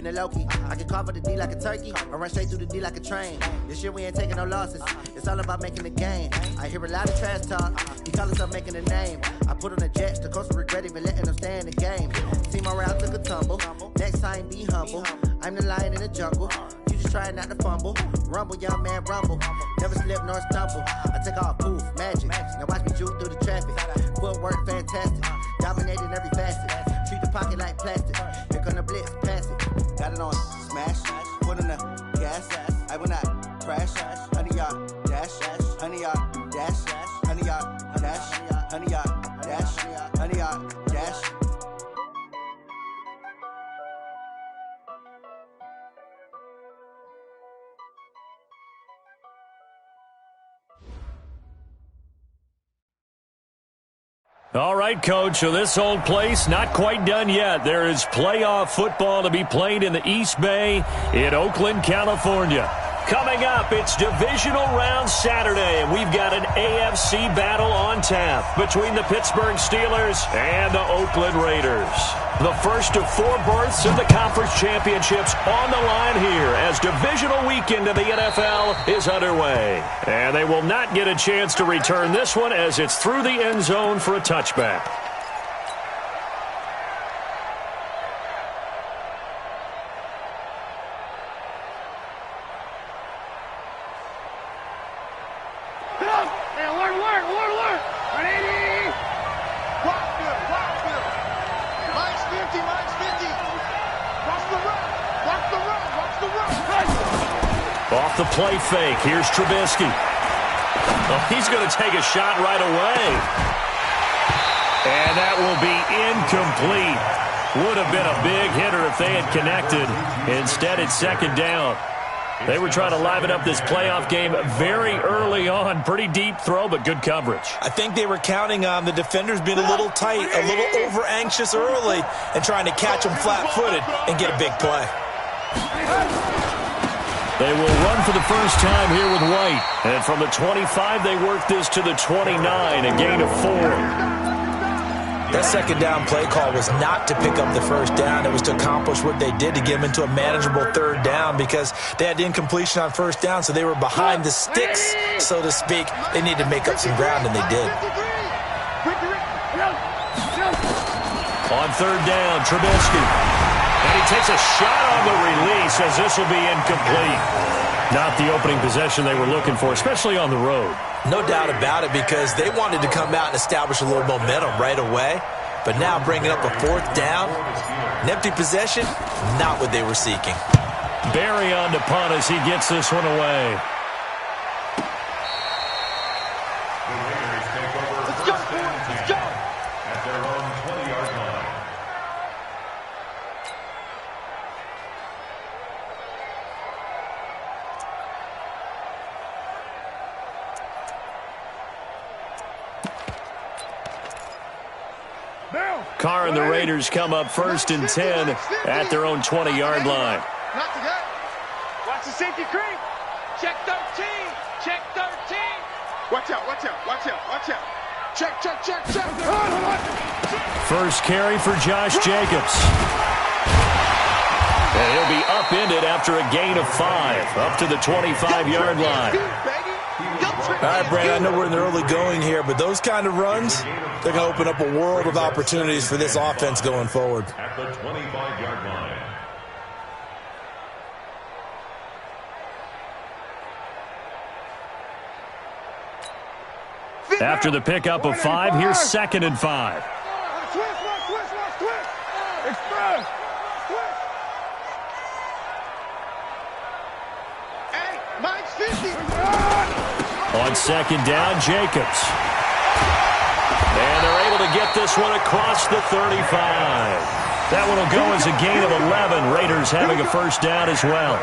keeping it low-key. I can cover the D like a turkey, or run straight through the D like a train. This year we ain't taking no losses. It's all about making the game. I hear a lot of trash talk. He call himself making a name. I put on the Jets, the coast will regret even letting them stay in the game. See my route took a tumble. Next time be humble. I'm the lion in the jungle. You just try not to fumble. Rumble, young man, rumble. Never slip nor stumble. I take off, poof, magic. Now watch me juke through the traffic. Footwork fantastic. Dominating every facet. Treat the pocket like plastic. Here come the blitz, pass it. Got it on smash. Put in the gas. I will not crash. 100-yard dash. 100-yard dash. 100-yard dash. 100-yard dash. 100-yard dash. All right, Coach, so this old place not quite done yet. There is playoff football to be played in the East Bay in Oakland, California. Coming up, it's divisional round Saturday, and we've got an AFC battle on tap between the Pittsburgh Steelers and the Oakland Raiders. The first of 4 berths in the conference championships on the line here as divisional weekend of the NFL is underway. And they will not get a chance to return this one as it's through the end zone for a touchback. Off the play fake, here's Trubisky. Oh, he's going to take a shot right away. And that will be incomplete. Would have been a big hitter if they had connected. Instead, it's second down. They were trying to liven up this playoff game very early on. Pretty deep throw, but good coverage. I think they were counting on the defenders being a little tight, a little over-anxious early, and trying to catch them flat-footed and get a big play. They will run for the first time here with White. And from the 25, they work this to the 29, a gain of 4. That second down play call was not to pick up the first down. It was to accomplish what they did to get them into a manageable third down because they had incompletion on first down, so they were behind the sticks, so to speak. They needed to make up some ground, and they did. On third down, Trubisky. And he takes a shot on the release as this will be incomplete. Not the opening possession they were looking for, especially on the road. No doubt about it because they wanted to come out and establish a little momentum right away. But now bringing up a fourth down, an empty possession, not what they were seeking. Barry on to punt as he gets this one away. Let's go, boys, let's go. At their own 20-yard line. Carr and the Raiders come up first and 10 at their own 20-yard line. Not to go. Watch the safety creep. Check 13. Check 13. Watch out, watch out, watch out, watch out. Check, check, check, check. First carry for Josh Jacobs. And he'll be upended after a gain of 5, up to the 25-yard line. All right, Brad, I know we're in the early going here, but those kind of runs, they're going to open up a world of opportunities for this offense going forward. At the 25-yard line. After the pickup of 5, here's 2nd and 5. On second down, Jacobs. And they're able to get this one across the 35. That one will go as a gain of 11. Raiders having a first down as well.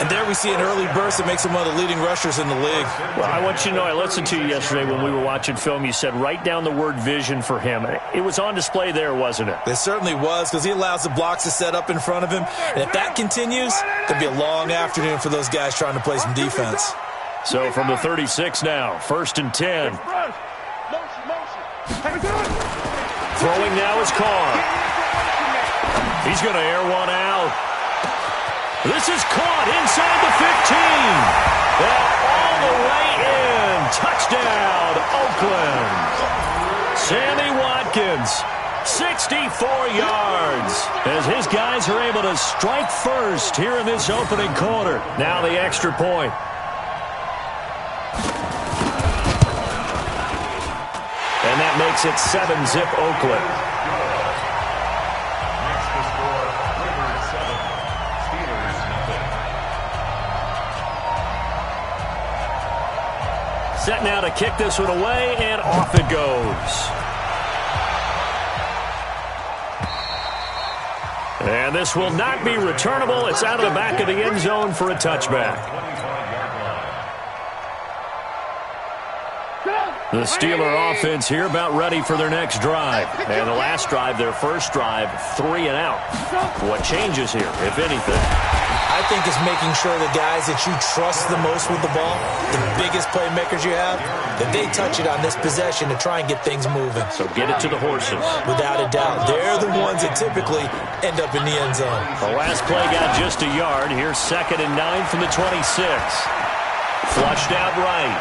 And there we see an early burst that makes him one of the leading rushers in the league. Well, I want you to know, I listened to you yesterday when we were watching film. You said write down the word vision for him. It was on display there, wasn't it? It certainly was because he allows the blocks to set up in front of him. And if that continues, there'll be a long afternoon for those guys trying to play some defense. So from the 36 now, 1st and 10. Throwing now is Carr. He's going to air one out. This is caught inside the 15. And all the way in. Touchdown, Oakland. Sammy Watkins, 64 yards, as his guys are able to strike first here in this opening quarter. Now the extra point. And that makes it 7-zip Oakland. Next to score, Rivers 7, Steelers nothing. Set now to kick this one away, and off it goes. And this will not be returnable. It's out of the back of the end zone for a touchback. The Steeler offense here about ready for their next drive. And the last drive, their first drive, 3 and out. What changes here, if anything? I think it's making sure the guys that you trust the most with the ball, the biggest playmakers you have, that they touch it on this possession to try and get things moving. So get it to the horses. Without a doubt. They're the ones that typically end up in the end zone. The last play got just a yard. Here's 2nd and 9 from the 26. Flushed out right.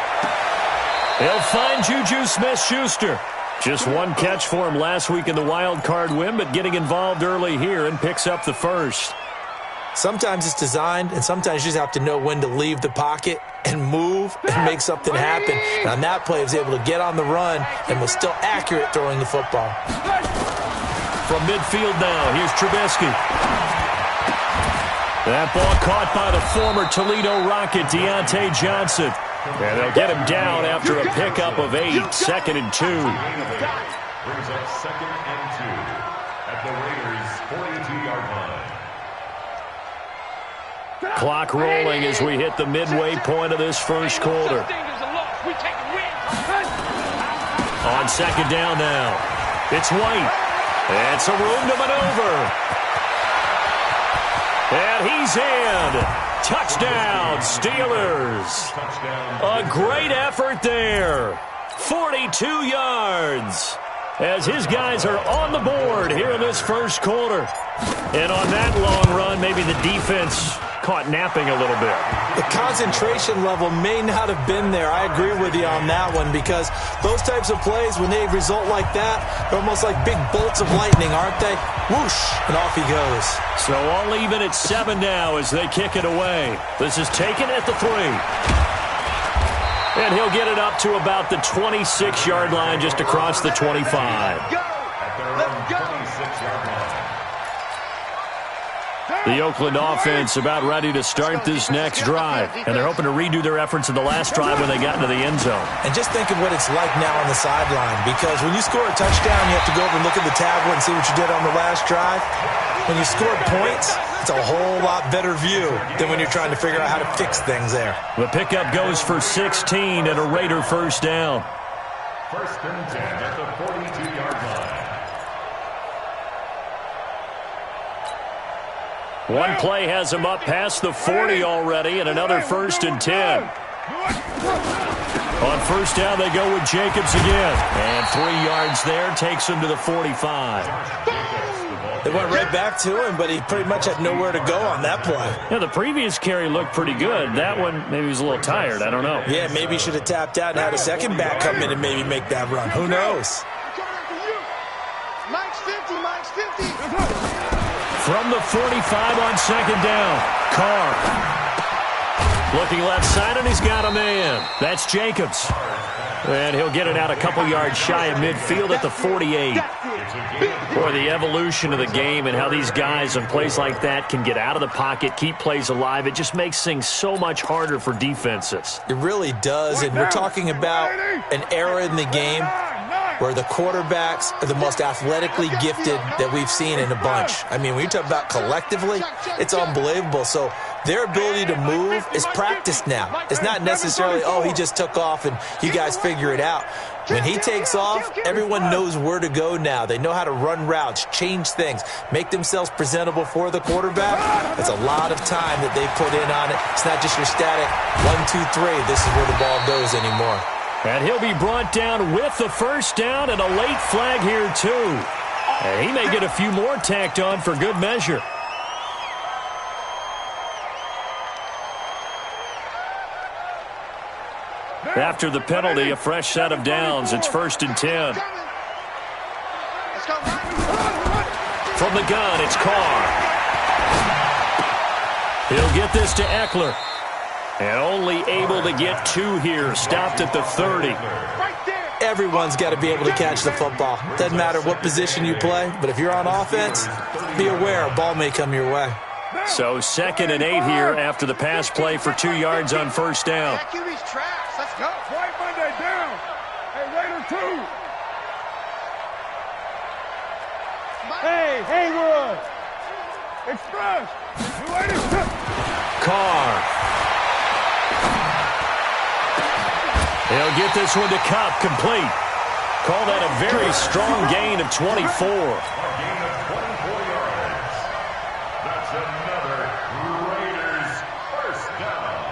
They'll find Juju Smith-Schuster. Just one catch for him last week in the wild card win, but getting involved early here and picks up the first. Sometimes it's designed, and sometimes you just have to know when to leave the pocket and move and make something happen. And on that play, he was able to get on the run and was still accurate throwing the football. From midfield now, here's Trubisky. That ball caught by the former Toledo Rocket, Deontay Johnson. And they'll get him down after a pickup of 8, 2nd and 2. Brings up 2nd and 2 at the Raiders' 42-yard line. Clock rolling as we hit the midway point of this first quarter. On 2nd down now, it's White. It's a room to maneuver. And he's in. Touchdown, Steelers. A great effort there. 42 yards. As his guys are on the board here in this first quarter. And on that long run, maybe the defense caught napping a little bit. The concentration level may not have been there. I agree with you on that one, because those types of plays, when they result like that, they're almost like big bolts of lightning, aren't they? Whoosh, and off he goes. So all even at 7 now as they kick it away. This is taken at the 3. And he'll get it up to about the 26-yard line, just across the 25. At their own 26-yard line. The Oakland offense about ready to start this next drive. And they're hoping to redo their efforts in the last drive when they got into the end zone. And just think of what it's like now on the sideline, because when you score a touchdown, you have to go over and look at the tablet and see what you did on the last drive. When you score points, it's a whole lot better view than when you're trying to figure out how to fix things there. The pickup goes for 16 and a Raider first down. 1st and 10 at the 42-yard line. One play has him up past the 40 already, and another 1st and 10. On first down, they go with Jacobs again. And 3 yards there takes him to the 45. They went right back to him, but he pretty much had nowhere to go on that play. Yeah, the previous carry looked pretty good. That one, maybe he was a little tired. I don't know. Yeah, maybe he should have tapped out and had a second back come in and maybe make that run. Who knows? Mike's 50, Mike's 50. From the 45 on 2nd down, Carr. Looking left side, and he's got a man. That's Jacobs. And he'll get it out a couple yards shy of midfield at the 48. Boy, the evolution of the game and how these guys in plays like that can get out of the pocket, keep plays alive, it just makes things so much harder for defenses. It really does, and we're talking about an era in the game where the quarterbacks are the most athletically gifted that we've seen in a bunch. I mean, when you talk about collectively, it's unbelievable. So their ability to move is practiced now. It's not necessarily, oh, he just took off and you guys figure it out. When he takes off, everyone knows where to go now. They know how to run routes, change things, make themselves presentable for the quarterback. That's a lot of time that they put in on it. It's not just your static 1, 2, 3. This is where the ball goes anymore. And he'll be brought down with the first down and a late flag here, too. And he may get a few more tacked on for good measure. After the penalty, a fresh set of downs. It's 1st and 10. From the gun, it's Carr. He'll get this to Eckler. And only able to get 2 here. Stopped at the 30. Everyone's got to be able to catch the football. Doesn't matter what position you play, but if you're on offense, be aware a ball may come your way. So 2nd and 8 here after the pass play for 2 yards on 1st down. QB's traps. Let's go. White Monday down. Hey, Raider 2. Hey, Haywood. Express. Carr. He'll get this one to Kupp, complete. Call that a very strong gain of 24. A gain of 24 yards. That's another Raiders first down.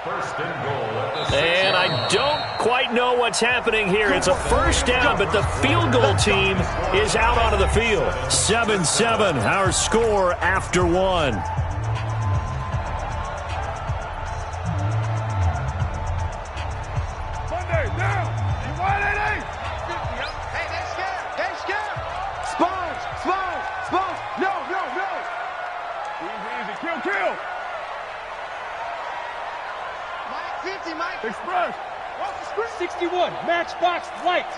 1st and goal at the 6 And I don't quite know what's happening here. It's a 1st down, but the field goal team is out onto the field. 7-7, our score after 1. Express. 61. Matchbox lights.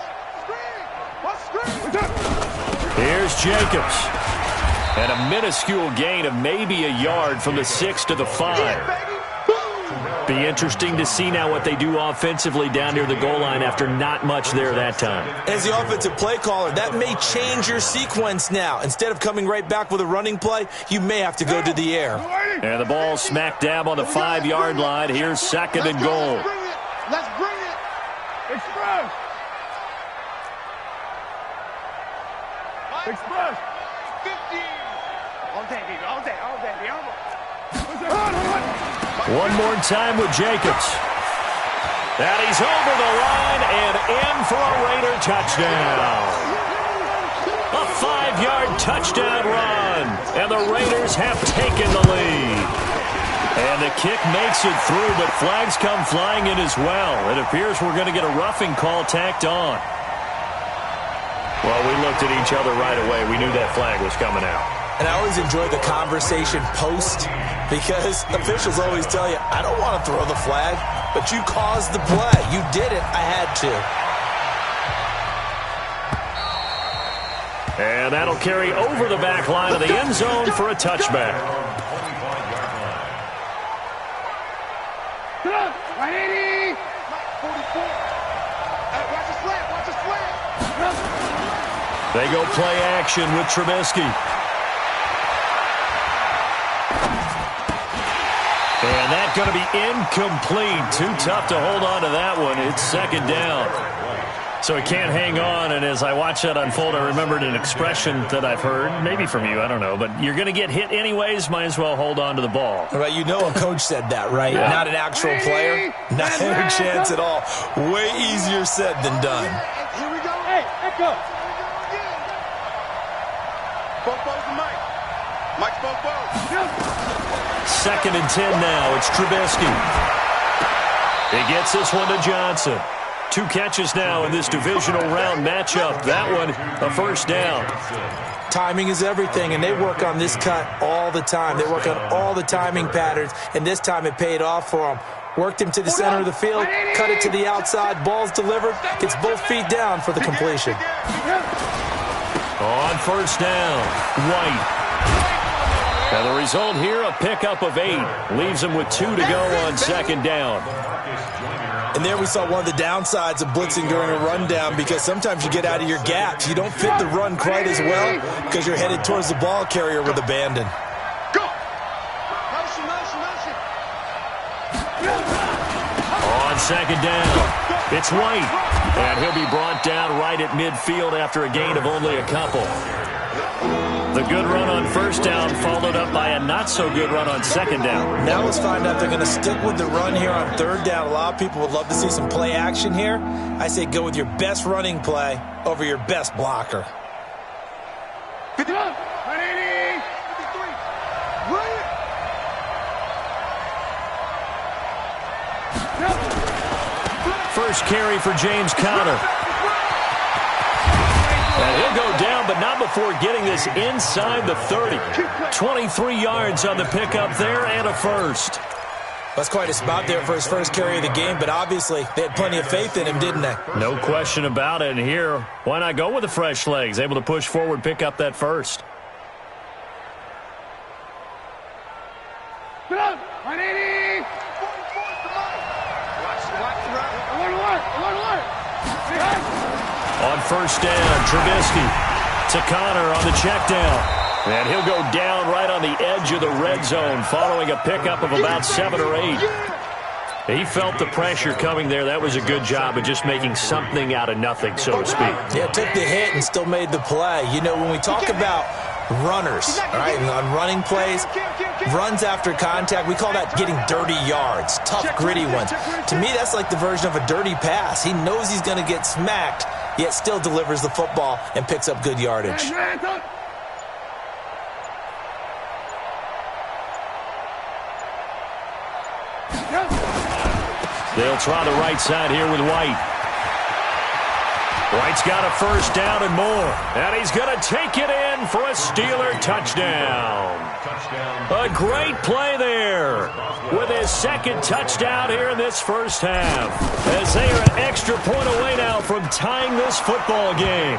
Here's Jacobs. And a minuscule gain of maybe a yard from the 6 to the 5. Be interesting to see now what they do offensively down near the goal line after not much there that time. As the offensive play caller, that may change your sequence now. Instead of coming right back with a running play, you may have to go to the air. And the ball smack dab on the 5-yard line. Here's 2nd and goal. Let's bring it. Express. Express. 50. All day, baby. All day. All day. One more time with Jacobs. And he's over the line and in for a Raider touchdown. A 5-yard touchdown run. And the Raiders have taken the lead. And the kick makes it through, but flags come flying in as well. It appears we're going to get a roughing call tacked on. Well, we looked at each other right away. We knew that flag was coming out. And I always enjoy the conversation post because officials always tell you, I don't want to throw the flag, but you caused the play. You did it. I had to. And that'll carry over the back line of the end zone for a touchback. 180. 44. Watch the slant. Watch the slant. They go play action with Trubisky. And that's going to be incomplete. Too tough to hold on to that one. It's 2nd down. So he can't hang on, and as I watch that unfold, I remembered an expression that I've heard, maybe from you, I don't know, but you're going to get hit anyways, might as well hold on to the ball. Right, you know a coach said that, right? Yeah. Not an actual player. Not a chance at all. Way easier said than done. Here we go. Hey, echo. Bobo's the mic. Mike's Bobo. 2nd and 10 now. It's Trubisky. He gets this one to Johnson. 2 catches now in this divisional round matchup. That one, a 1st down. Timing is everything, and they work on this cut all the time. They work on all the timing patterns, and this time it paid off for them. Worked him to the center of the field, cut it to the outside, ball's delivered, gets both feet down for the completion. On 1st down, White. And the result here, a pickup of 8. Leaves them with 2 to go on 2nd down. And there we saw one of the downsides of blitzing during a rundown because sometimes you get out of your gaps. You don't fit the run quite as well because you're headed towards the ball carrier with abandon. Go! Motion, motion, motion. On 2nd down, it's White. And he'll be brought down right at midfield after a gain of only a couple. The good run on 1st down followed up by a not-so-good run on 2nd down. Now let's find out if they're going to stick with the run here on 3rd down. A lot of people would love to see some play action here. I say go with your best running play over your best blocker. 51, 180, 53. First carry for James Conner. And he'll go down, but not before getting this inside the 30. 23 yards on the pickup there and a first. That's quite a spot there for his first carry of the game, but obviously they had plenty of faith in him, didn't they? No question about it. And here, why not go with the fresh legs? Able to push forward, pick up that first. Get up! 180! On first down, Trubisky to Conner on the check down. And he'll go down right on the edge of the red zone following a pickup of about 7 or 8. He felt the pressure coming there. That was a good job of just making something out of nothing, so to speak. Yeah, took the hit and still made the play. You know, when we talk about runners, all right, and on running plays, runs after contact, we call that getting dirty yards, tough, gritty ones. To me, that's like the version of a dirty pass. He knows he's going to get smacked, yet still delivers the football and picks up good yardage. They'll try the right side here with White. White's got a first down and more. And he's going to take it in for a Steeler touchdown. A great play there with his second touchdown here in this first half. As they are an extra point away now from tying this football game.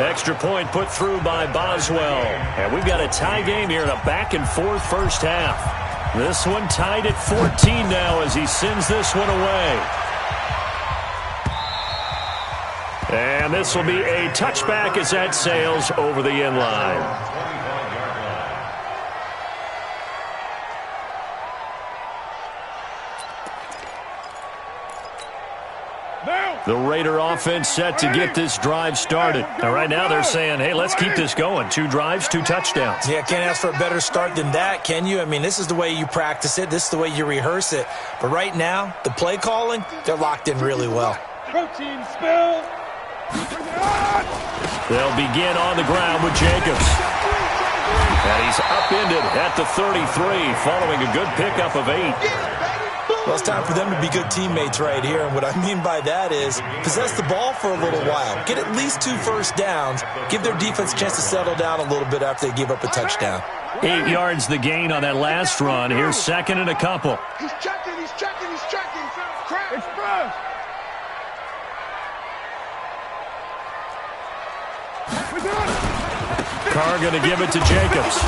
Extra point put through by Boswell. And we've got a tie game here in a back-and-forth first half. This one tied at 14 now as he sends this one away. And this will be a touchback as that sails over the end line. The Raider offense set to get this drive started. And right now they're saying, hey, let's keep this going. 2 drives, 2 touchdowns. Yeah, can't ask for a better start than that, can you? I mean, this is the way you practice it. This is the way you rehearse it. But right now, the play calling, they're locked in really well. Protein spill. They'll begin on the ground with Jacobs. And he's upended at the 33 following a good pickup of 8. Well, it's time for them to be good teammates right here. And what I mean by that is possess the ball for a little while. Get at least 2 first downs. Give their defense a chance to settle down a little bit after they give up a touchdown. 8 yards the gain on that last run. Here's second and a couple. He's checking. Crap. Express. Carr going to give it to Jacobs.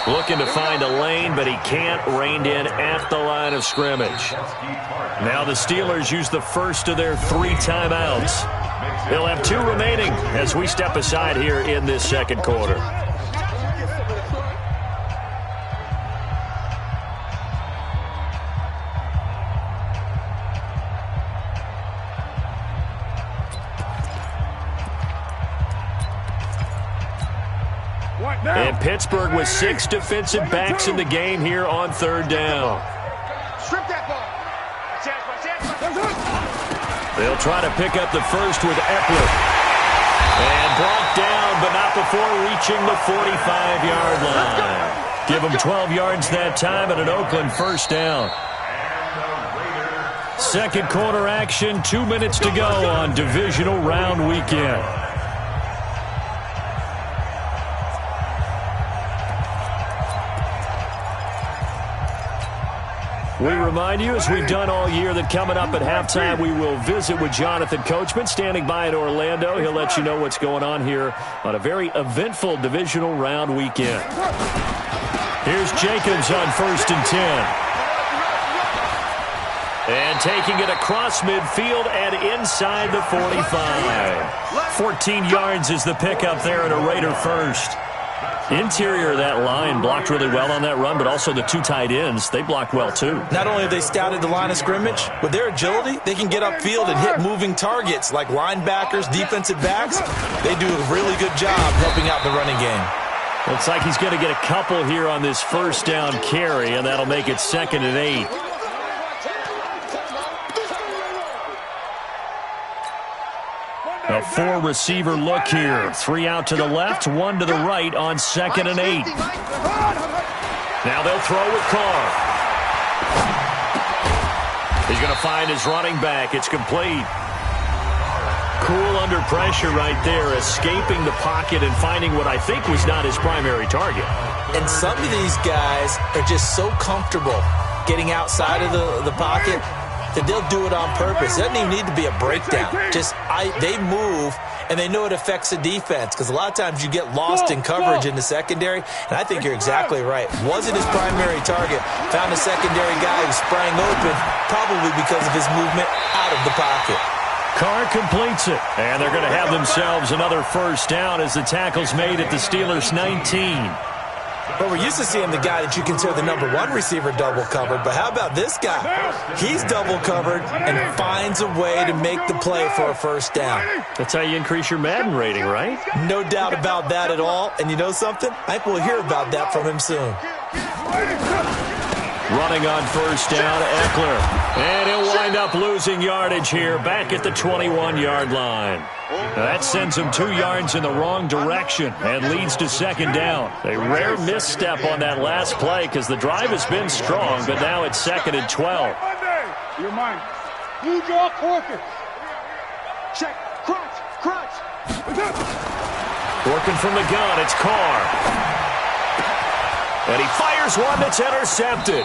Looking to find a lane, but he can't. Reined in at the line of scrimmage. Now the Steelers use the first of their 3 timeouts. They'll have 2 remaining as we step aside here in this second quarter. And Pittsburgh with 6 defensive backs in the game here on third down. Strip that ball. They'll try to pick up the first with Eckler. And brought down, but not before reaching the 45-yard line. Give them 12 yards that time and an Oakland first down. Second quarter action, 2 minutes to go on divisional round weekend. We remind you, as we've done all year, that coming up at halftime, we will visit with Jonathan Coachman, standing by in Orlando. He'll let you know what's going on here on a very eventful divisional round weekend. Here's Jacobs on 1st and 10. And taking it across midfield and inside the 45. 14 yards is the pickup there at a Raider first. Interior of that line blocked really well on that run, but also the 2 tight ends, they blocked well too. Not only have they scouted the line of scrimmage, with their agility, they can get upfield and hit moving targets like linebackers, defensive backs. They do a really good job helping out the running game. Looks like he's going to get a couple here on this first down carry, and that'll make it 2nd and 8. A 4-receiver look here. 3 out to the left, 1 to the right on 2nd and 8. Now they'll throw with Carr. He's going to find his running back. It's complete. Cool under pressure right there, escaping the pocket and finding what I think was not his primary target. And some of these guys are just so comfortable getting outside of the pocket that they'll do it on purpose. It doesn't even need to be a breakdown. They move, and they know it affects the defense, because a lot of times you get lost in coverage in the secondary, and I think you're exactly right. Wasn't his primary target. Found a secondary guy who sprang open, probably because of his movement out of the pocket. Carr completes it, and they're going to have themselves another first down as the tackle's made at the Steelers' 19. But we're used to seeing the guy that you consider the number one receiver double covered. But how about this guy? He's double covered and finds a way to make the play for a first down. That's how you increase your Madden rating, right? No doubt about that at all. And you know something? I think we'll hear about that from him soon. Running on first down, Eckler. And he'll wind up losing yardage here back at the 21-yard line. That sends him 2 yards in the wrong direction and leads to second down. A rare misstep on that last play because the drive has been strong, but now it's 2nd and 12. Your mind. You draw Corkins. Check. Crunch. Working from the gun, it's Carr. And he fires one that's intercepted.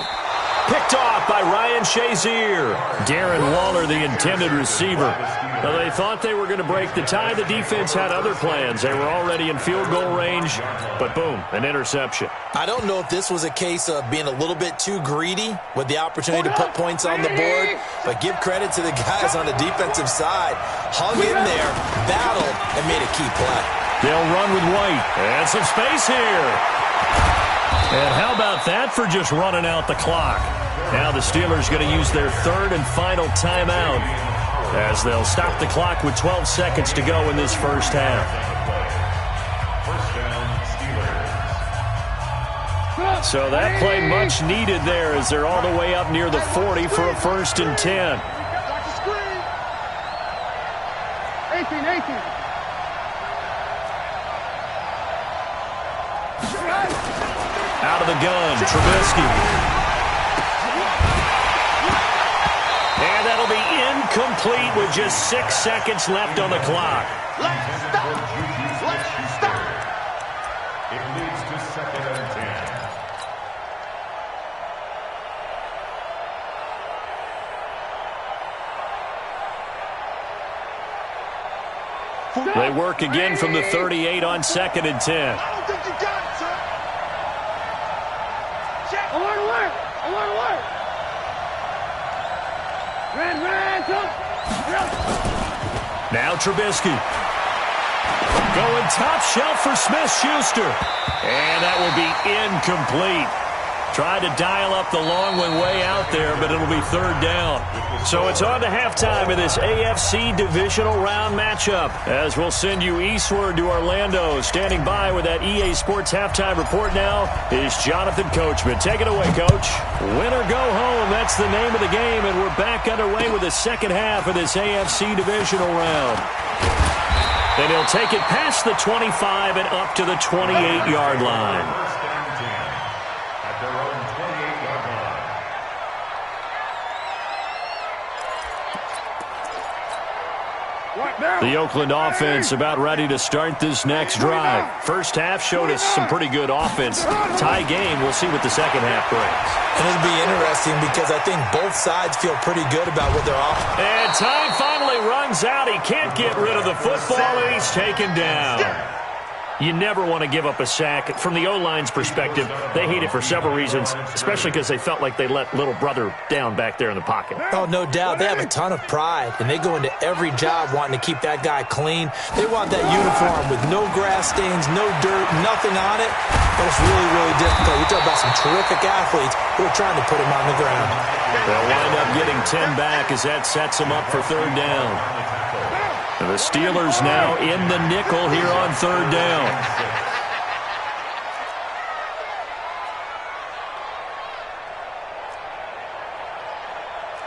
Picked off by Ryan Shazier. Darren Waller, the intended receiver. Well, they thought they were going to break the tie. The defense had other plans. They were already in field goal range, but boom, an interception. I don't know if this was a case of being a little bit too greedy with the opportunity to put points on the board, but give credit to the guys on the defensive side. Hung in there, battled, and made a key play. They'll run with White. And some space here. And how about that for just running out the clock? Now the Steelers going to use their 3rd and final timeout as they'll stop the clock with 12 seconds to go in this first half. So that play much needed there as they're all the way up near the 40 for a 1st and 10. 18. Out of the gun, Trubisky. And that'll be incomplete with just 6 seconds left on the clock. Let's stop. It leads to 2nd and 10. They work again from the 38 on 2nd and 10. I don't think you got it, sir. Check. Alert. Red, Now Trubisky. Going top shelf for Smith-Schuster. And that will be incomplete. Tried to dial up the long one way out there, but it'll be 3rd down. So it's on to halftime of this AFC divisional round matchup, as we'll send you eastward to Orlando. Standing by with that EA Sports halftime report now is Jonathan Coachman. Take it away, Coach. Win or go home, that's the name of the game, and we're back underway with the second half of this AFC divisional round. And he'll take it past the 25 and up to the 28-yard line. The Oakland offense about ready to start this next drive. First half showed us some pretty good offense. Tie game, we'll see what the second half brings. And it'll be interesting because I think both sides feel pretty good about what they're off. And time finally runs out. He can't get rid of the football, and he's taken down. You never want to give up a sack. From the O-line's perspective, they hate it for several reasons, especially because they felt like they let little brother down back there in the pocket. Oh, no doubt. They have a ton of pride, and they go into every job wanting to keep that guy clean. They want that uniform with no grass stains, no dirt, nothing on it. But it's really, really difficult. We talk about some terrific athletes who are trying to put him on the ground. They'll wind up getting 10 back as that sets them up for 3rd down. And the Steelers now in the nickel here on 3rd down.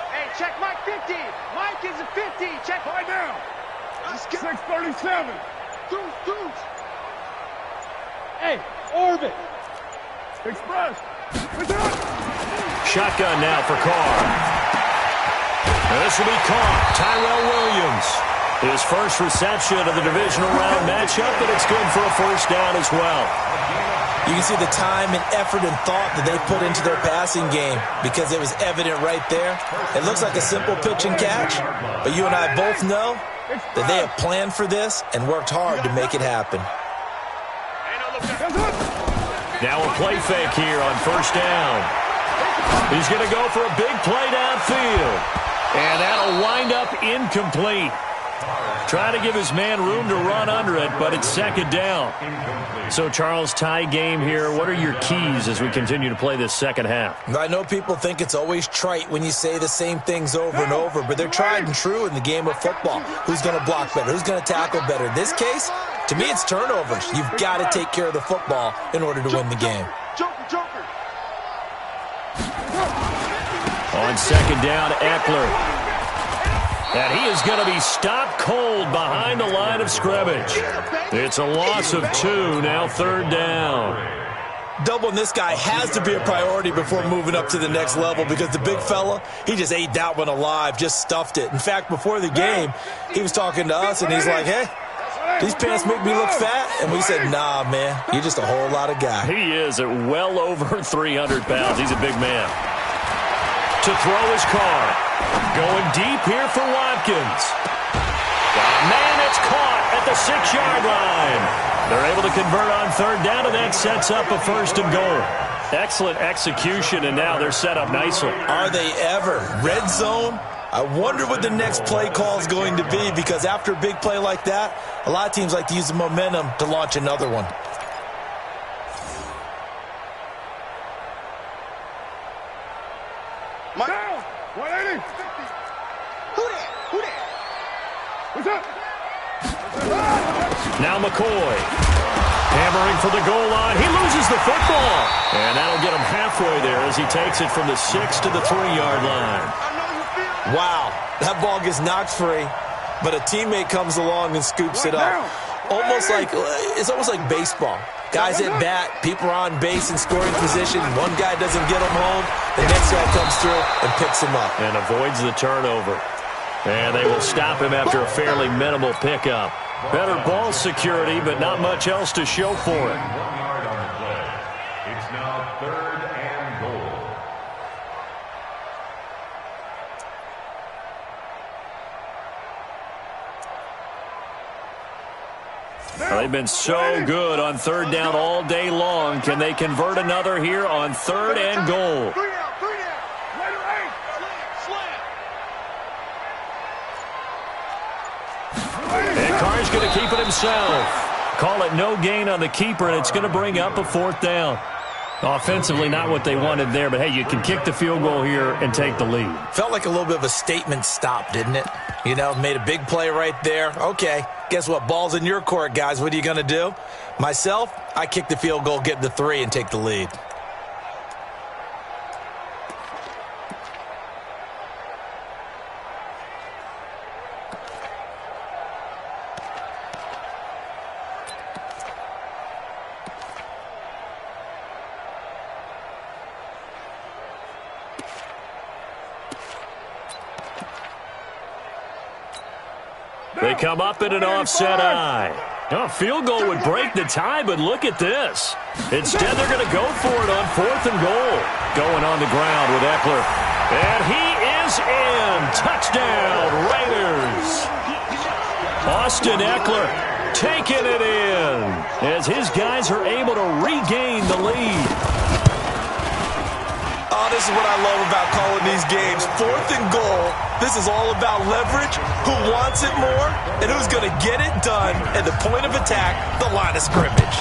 Hey, check Mike 50. Mike is a 50. Check right now. 637. Deuce. Hey, orbit. Express. Shotgun now for Carr. This will be caught. Tyrell Williams. His first reception of the divisional round matchup, and it's good for a first down as well. You can see the time and effort and thought that they put into their passing game because it was evident right there. It looks like a simple pitch and catch, but you and I both know that they have planned for this and worked hard to make it happen. Now a play fake here on first down. He's going to go for a big play downfield, and that'll wind up incomplete. Trying to give his man room to run under it, but it's second down. So, Charles, tie game here. What are your keys as we continue to play this second half? I know people think it's always trite when you say the same things over and over, but they're tried and true in the game of football. Who's going to block better? Who's going to tackle better? In this case, to me, it's turnovers. You've got to take care of the football in order to win the game. On second down, Eckler. And he is going to be stopped cold behind the line of scrimmage. It's a loss of 2, now third down. Doubling this guy has to be a priority before moving up to the next level because the big fella, he just ate that one alive, just stuffed it. In fact, before the game, he was talking to us, and he's like, hey, these pants make me look fat. And we said, nah, man, you're just a whole lot of guy. He is at well over 300 pounds. He's a big man. To throw his car. Going deep here for Watkins. Man, it's caught at the 6-yard line. They're able to convert on third down, and that sets up a first and goal. Excellent execution, and now they're set up nicely. Are they ever? Red zone? I wonder what the next play call is going to be because after a big play like that, a lot of teams like to use the momentum to launch another one. Down! 180! Who that? What's up? Now McCoy. Hammering for the goal line. He loses the football. And that'll get him halfway there as he takes it from the 6 to the 3-yard line. Wow, that ball gets knocked free, but a teammate comes along and scoops it up. It's almost like baseball. Guys at bat, people are on base in scoring position. One guy doesn't get him home. The next guy comes through and picks him up. And avoids the turnover. And they will stop him after a fairly minimal pickup. Better ball security, but not much else to show for it. 1 yard on the play. It's now third and goal. They've been so good on third down all day long. Can they convert another here on third and goal? And Carr's going to keep it himself. Call it no gain on the keeper, and it's going to bring up a fourth down. Offensively, not what they wanted there, but hey, you can kick the field goal here and take the lead. Felt like a little bit of a statement stop, didn't it? You know, made a big play right there. Okay, guess what? Ball's in your court, guys. What are you going to do? Myself, I kick the field goal, get the 3, and take the lead. They come up in an offset eye. A field goal would break the tie, but look at this. Instead, they're going to go for it on fourth and goal. Going on the ground with Eckler. And he is in. Touchdown, Raiders. Austin Eckler taking it in as his guys are able to regain the lead. Oh, this is what I love about calling these games. Fourth and goal. This is all about leverage, who wants it more, and who's going to get it done at the point of attack, the line of scrimmage.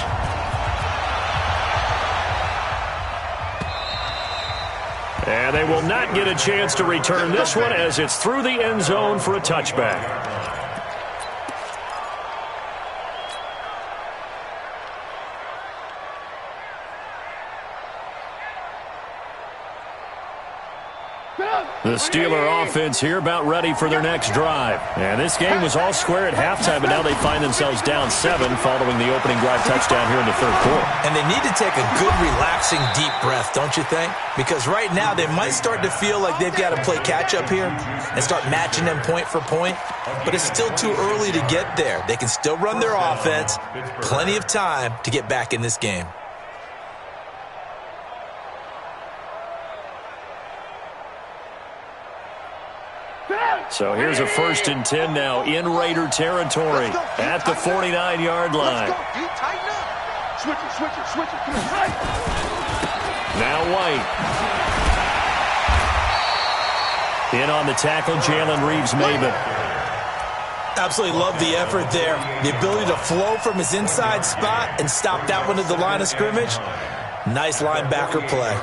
And they will not get a chance to return this one as it's through the end zone for a touchback. The Steeler offense here about ready for their next drive. And this game was all square at halftime, but now they find themselves down 7 following the opening drive touchdown here in the third quarter. And they need to take a good, relaxing, deep breath, don't you think? Because right now they might start to feel like they've got to play catch-up here and start matching them point for point. But it's still too early to get there. They can still run their offense. Plenty of time to get back in this game. So here's a 1st and 10 now in Raider territory at the 49-yard line. Switch it. Come on. Now White. In on the tackle, Jalen Reeves-Maybin. Absolutely love the effort there. The ability to flow from his inside spot and stop that one at the line of scrimmage. Nice linebacker play.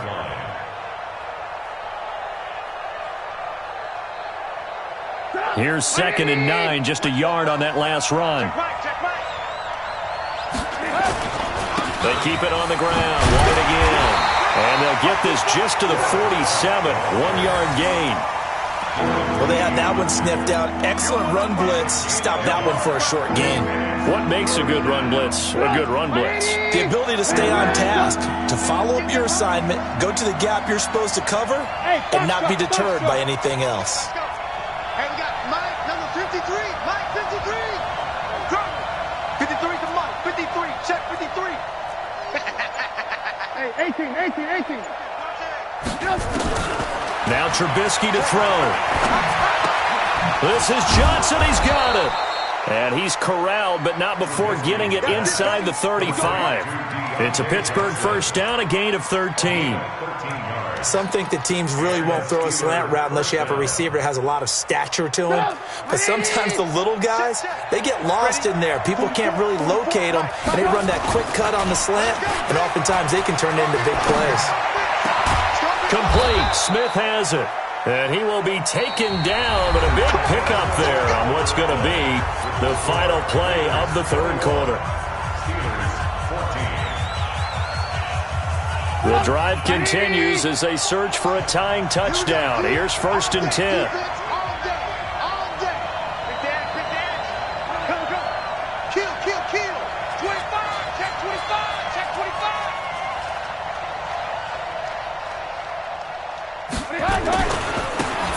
Here's 2nd and 9, just a yard on that last run. They keep it on the ground. White again. And they'll get this just to the 47. 1-yard gain. Well, they had that one sniffed out. Excellent run blitz. Stop that one for a short gain. What makes a good run blitz a good run blitz? The ability to stay on task, to follow up your assignment, go to the gap you're supposed to cover, and not be deterred by anything else. Hey, we got Mike, number 53. Mike, 53. 53 to Mike. 53. Check 53. Hey, 18. Now Trubisky to throw. This is Johnson. He's got it. And he's corralled, but not before getting it inside the 35. It's a Pittsburgh 1st down, a gain of 13. Some think that teams really won't throw a slant route unless you have a receiver that has a lot of stature to him. But sometimes the little guys, they get lost in there. People can't really locate them, and they run that quick cut on the slant, and oftentimes they can turn it into big plays. Complete. Smith has it. And he will be taken down, but a big pickup there on what's going to be the final play of the third quarter. The drive continues as they search for a tying touchdown. Here's 1st and 10. Kill. 25. Check 25. Check 25.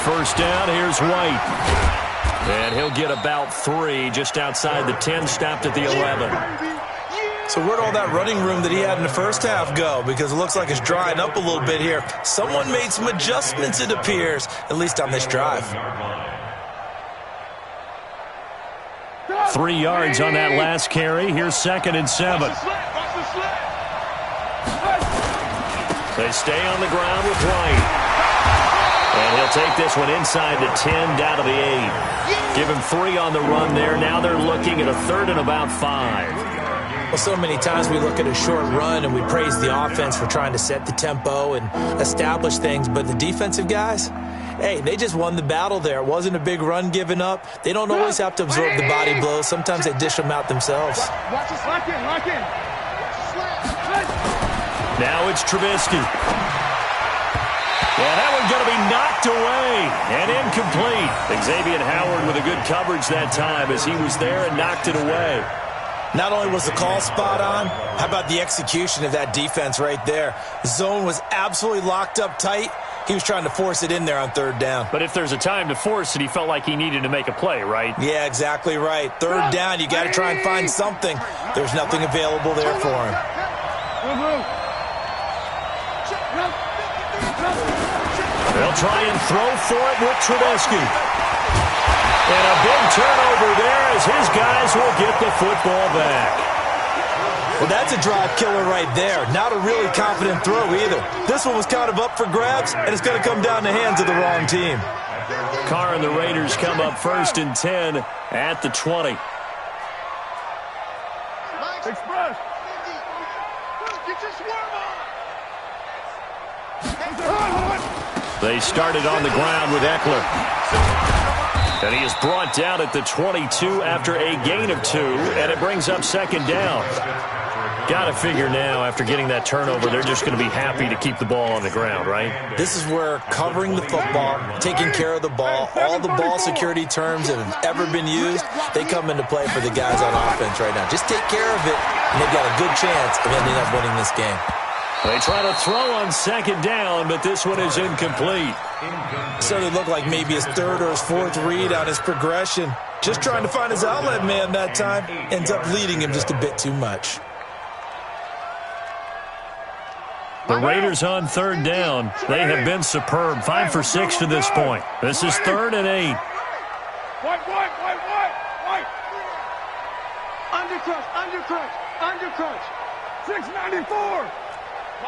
1st down, here's White. And he'll get about 3 just outside the 10, stopped at the 11. So where'd all that running room that he had in the first half go? Because it looks like it's drying up a little bit here. Someone made some adjustments, it appears, at least on this drive. 3 yards on that last carry. Here's 2nd and 7. They stay on the ground with White. And he'll take this one inside the 10, down to the 8. Give him 3 on the run there. Now they're looking at a 3rd and about 5. Well, so many times we look at a short run and we praise the offense for trying to set the tempo and establish things, but the defensive guys, hey, they just won the battle there. It wasn't a big run given up. They don't always have to absorb the body blows. Sometimes they dish them out themselves. Watch this. Lock in. Now it's Trubisky. Yeah, that one's going to be knocked away and incomplete. Xavier Howard with a good coverage that time as he was there and knocked it away. Not only was the call spot on, how about the execution of that defense right there? The zone was absolutely locked up tight. He was trying to force it in there on 3rd down. But if there's a time to force it, he felt like he needed to make a play, right? Yeah, exactly right. 3rd down, you got to try and find something. There's nothing available there for him. They'll try and throw for it with Trubisky. And a big turnover there as his guys will get the football back. Well, that's a drive killer right there. Not a really confident throw either. This one was kind of up for grabs, and it's going to come down the hands of the wrong team. Carr and the Raiders come up 1st and 10 at the 20. Express. Get your swerve on. They started on the ground with Eckler. And he is brought down at the 22 after a gain of 2, and it brings up 2nd down. Got to figure now, after getting that turnover, they're just going to be happy to keep the ball on the ground, right? This is where covering the football, taking care of the ball, all the ball security terms that have ever been used, they come into play for the guys on offense right now. Just take care of it, and they've got a good chance of ending up winning this game. They try to throw on second down, but this one is incomplete. Started to look like maybe his third or his fourth read on his progression. Just trying to find his outlet man that time. Ends up leading him just a bit too much. The Raiders on third down. They have been superb. 5 for 6 to this point. This is 3rd and 8. White. Undercrunch. 694.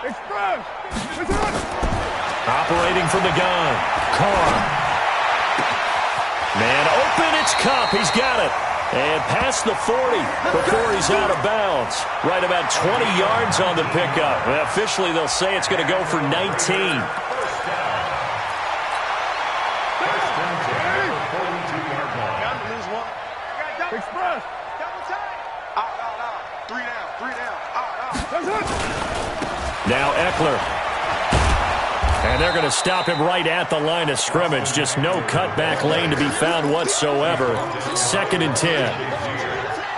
Express. Operating from the gun. Carr. Man open, it's Kupp. He's got it. And past the 40 before he's out of bounds. Right about 20 yards on the pickup. Well, officially, they'll say it's going to go for 19. Express. Out. 3 down. Now Eckler. And they're going to stop him right at the line of scrimmage. Just no cutback lane to be found whatsoever. 2nd and 10.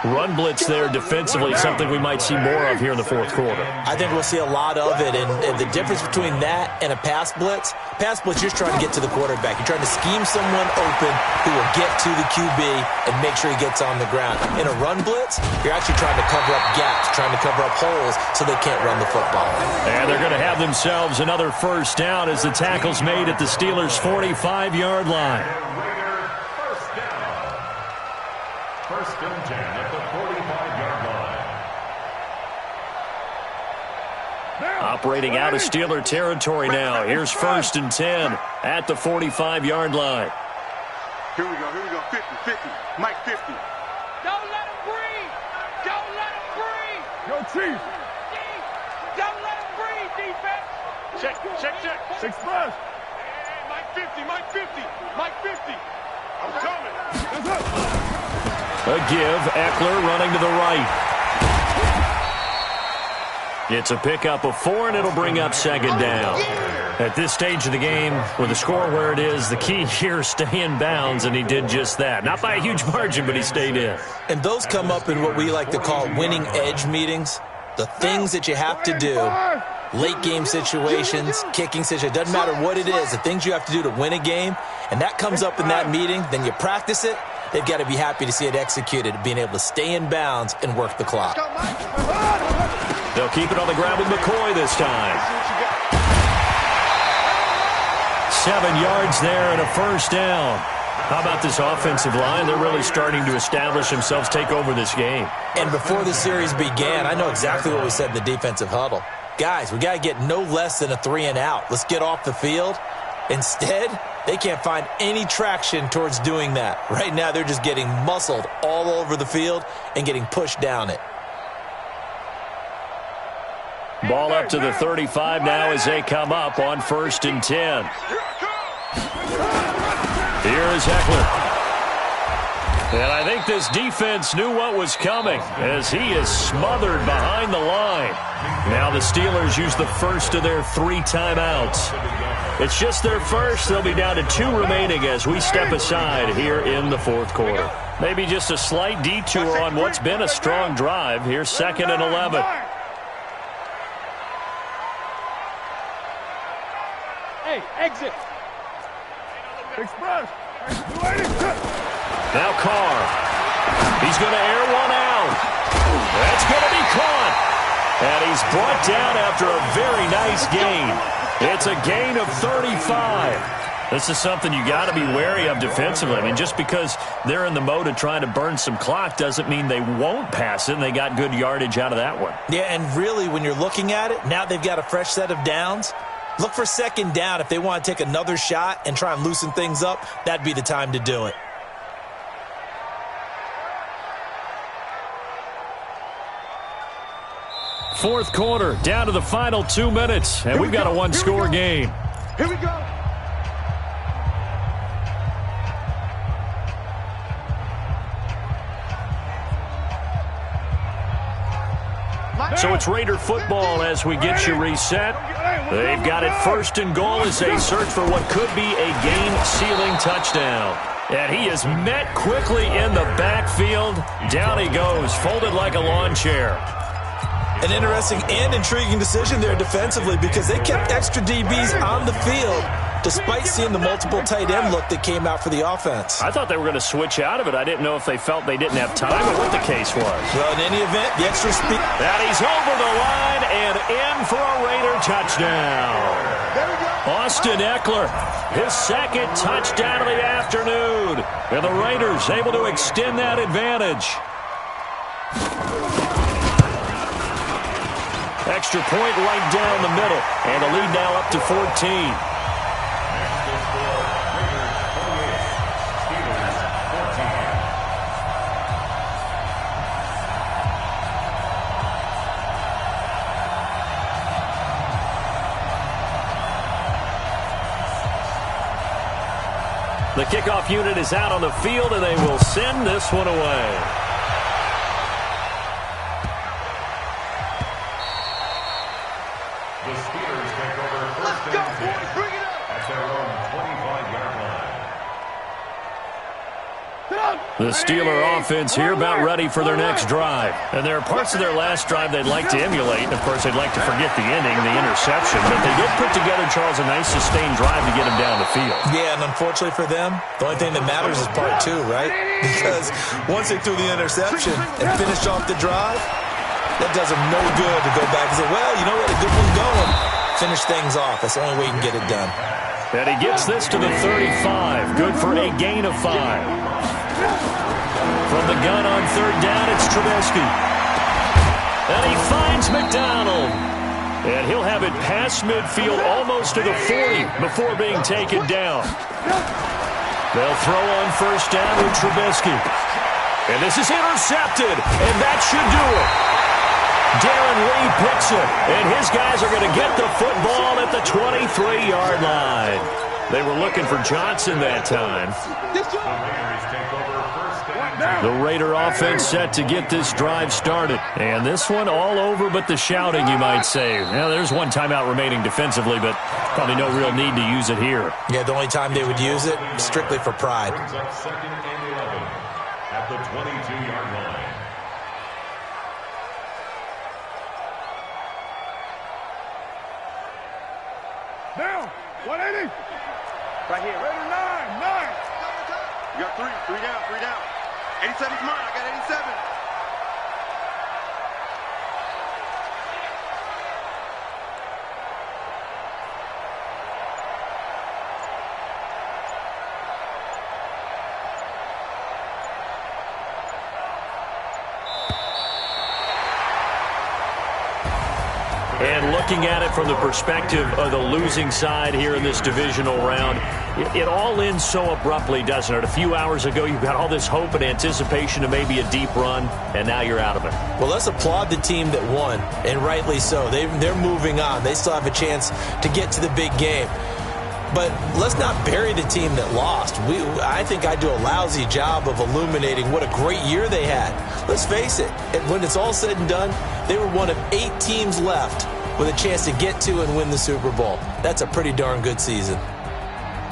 Run blitz there defensively, something we might see more of here in the fourth quarter. I think we'll see a lot of it, and the difference between that and a pass blitz, you're just trying to get to the quarterback. You're trying to scheme someone open who will get to the QB and make sure he gets on the ground. In a run blitz, you're actually trying to cover up gaps, trying to cover up holes so they can't run the football. And they're going to have themselves another first down as the tackle's made at the Steelers' 45-yard line. First and 10 at the 45-yard line. Operating out of Steeler territory now. Here's 1st and 10 at the 45-yard line. Here we go. 50. Mike 50. Don't let him breathe. Go, Chief. Don't let him breathe, defense. Check. Express. Hey, Mike 50. I'm coming. A give, Eckler running to the right. It's a pickup of 4, and it'll bring up 2nd down. At this stage of the game, with the score where it is, the key here is stay in bounds, and he did just that. Not by a huge margin, but he stayed in. And those come up in what we like to call winning edge meetings. The things that you have to do, late game situations, kicking situations, doesn't matter what it is, the things you have to do to win a game, and that comes up in that meeting, then you practice it. They've got to be happy to see it executed, being able to stay in bounds and work the clock. They'll keep it on the ground with McCoy this time. 7 yards there and a first down. How about this offensive line? They're really starting to establish themselves, take over this game. And before the series began, I know exactly what we said in the defensive huddle. Guys, we got to get no less than a 3 and out. Let's get off the field. Instead, they can't find any traction towards doing that. Right now, they're just getting muscled all over the field and getting pushed down it. Ball up to the 35 now as they come up on 1st and 10. Here is Eckler. And I think this defense knew what was coming as he is smothered behind the line. Now the Steelers use the first of their 3 timeouts. It's just their first. They'll be down to 2 remaining as we step aside here in the fourth quarter. Maybe just a slight detour on what's been a strong drive. Here's 2nd and 11. Hey, exit. Express. Now Carr. He's going to air one out. That's going to be caught. And he's brought down after a very nice gain. It's a gain of 35. This is something you got to be wary of defensively. I mean, just because they're in the mode of trying to burn some clock doesn't mean they won't pass it, and they got good yardage out of that one. Yeah, and really, when you're looking at it, now they've got a fresh set of downs. Look for 2nd down. If they want to take another shot and try and loosen things up, that'd be the time to do it. Fourth quarter, down to the final 2 minutes, and we've got a 1-score game. Here we go. So it's Raider football as we get you reset. They've got it 1st and goal as they search for what could be a game-sealing touchdown. And he is met quickly in the backfield. Down he goes, folded like a lawn chair. An interesting and intriguing decision there defensively because they kept extra DBs on the field despite seeing the multiple tight end look that came out for the offense. I thought they were going to switch out of it. I didn't know if they felt they didn't have time or what the case was. Well, in any event, the extra speed. And he's over the line and in for a Raider touchdown. Austin Eckler, his 2nd touchdown of the afternoon. And the Raiders able to extend that advantage. Extra point right down the middle. And the lead now up to 14. The kickoff unit is out on the field, and they will send this one away. The Steelers take over 1st and 10 at their own 25-yard line. The Steeler offense here about ready for their next drive. And there are parts of their last drive they'd like to emulate. And, of course, they'd like to forget the ending, the interception. But they did put together, Charles, a nice sustained drive to get them down the field. Yeah, and unfortunately for them, the only thing that matters is part 2, right? Because once they threw the interception and finished off the drive, that does them no good to go back and say, well, you know what, a good one going. Finish things off. That's the only way you can get it done. And he gets this to the 35. Good for a gain of 5. From the gun on 3rd down, it's Trubisky. And he finds McDonald. And he'll have it past midfield almost to the 40 before being taken down. They'll throw on 1st down with Trubisky. And this is intercepted. And that should do it. Darren Lee picks it. And his guys are going to get the football at the 23-yard line. They were looking for Johnson that time. The Raider offense set to get this drive started. And this one all over but the shouting, you might say. Now, there's one timeout remaining defensively, but probably no real need to use it here. Yeah, the only time they would use it, strictly for pride. Brings up 2nd and 11 at the 22-yard line. Down. 180. Right here. Raider 9. You got 3 down. 87's mine. I got 87. And looking at it from the perspective of the losing side here in this divisional round, it all ends so abruptly, doesn't it? A few hours ago, you've got all this hope and anticipation of maybe a deep run, and now you're out of it. Well, let's applaud the team that won, and rightly so. They're moving on. They still have a chance to get to the big game. But let's not bury the team that lost. I think I do a lousy job of illuminating what a great year they had. Let's face it, when it's all said and done, they were one of 8 teams left with a chance to get to and win the Super Bowl. That's a pretty darn good season.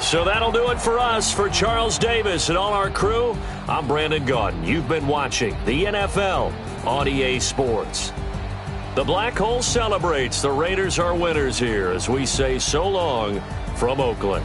So that'll do it for us. For Charles Davis and all our crew, I'm Brandon Gaudin. You've been watching the NFL on EA Sports. The Black Hole celebrates. The Raiders are winners here as we say so long from Oakland.